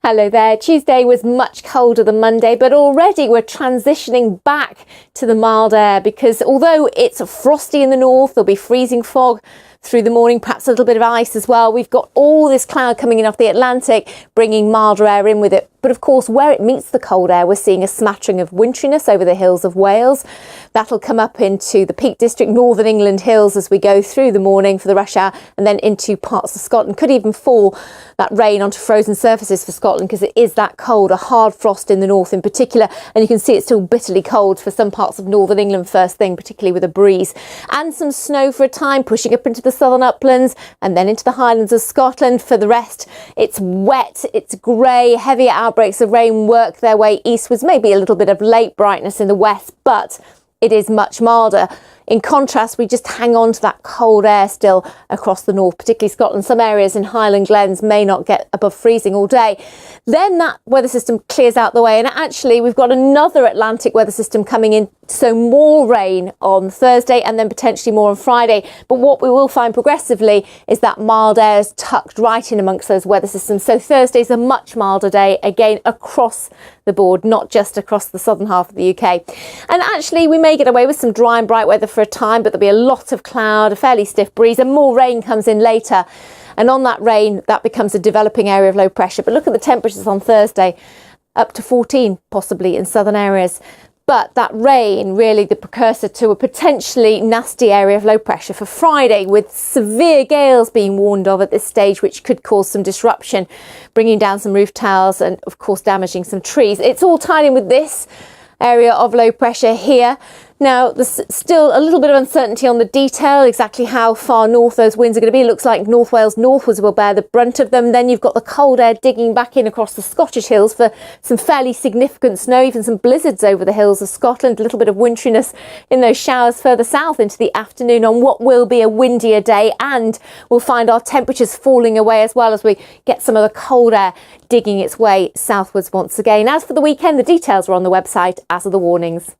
Hello there. Tuesday was much colder than Monday, but already we're transitioning back to the mild air because although it's frosty in the north, there'll be freezing fog through the morning, perhaps a little bit of ice as well. We've got all this cloud coming in off the Atlantic, bringing milder air in with it. But of course, where it meets the cold air, we're seeing a smattering of winteriness over the hills of Wales. That'll come up into the Peak District, Northern England hills as we go through the morning for the rush hour and then into parts of Scotland. Could even fall that rain onto frozen surfaces for Scotland because it is that cold, a hard frost in the north in particular. And you can see it's still bitterly cold for some parts of Northern England first thing, particularly with a breeze. And some snow for a time, pushing up into the southern uplands and then into the highlands of Scotland. For the rest, it's wet, it's grey, heavier outbreaks of rain work their way eastwards, maybe a little bit of late brightness in the west, but it is much milder. In contrast, we just hang on to that cold air still across the north, particularly Scotland. Some areas in Highland Glens may not get above freezing all day. Then that weather system clears out the way, and actually we've got another Atlantic weather system coming in, so more rain on Thursday and then potentially more on Friday. But what we will find progressively is that mild air is tucked right in amongst those weather systems. So Thursday's a much milder day, again, across the board, not just across the southern half of the UK. And actually we may get away with some dry and bright weather for a time, but there'll be a lot of cloud, a fairly stiff breeze, and more rain comes in later. And on that rain, that becomes a developing area of low pressure. But look at the temperatures on Thursday, up to 14 possibly in southern areas. But that rain really the precursor to a potentially nasty area of low pressure for Friday, with severe gales being warned of at this stage, which could cause some disruption, bringing down some roof tiles and of course damaging some trees. It's all tied in with this area of low pressure here. Now, there's still a little bit of uncertainty on the detail, exactly how far north those winds are going to be. It looks like North Wales northwards will bear the brunt of them. Then you've got the cold air digging back in across the Scottish hills for some fairly significant snow, even some blizzards over the hills of Scotland, a little bit of winteriness in those showers further south into the afternoon on what will be a windier day. And we'll find our temperatures falling away as well as we get some of the cold air digging its way southwards once again. As for the weekend, the details are on the website, as are the warnings.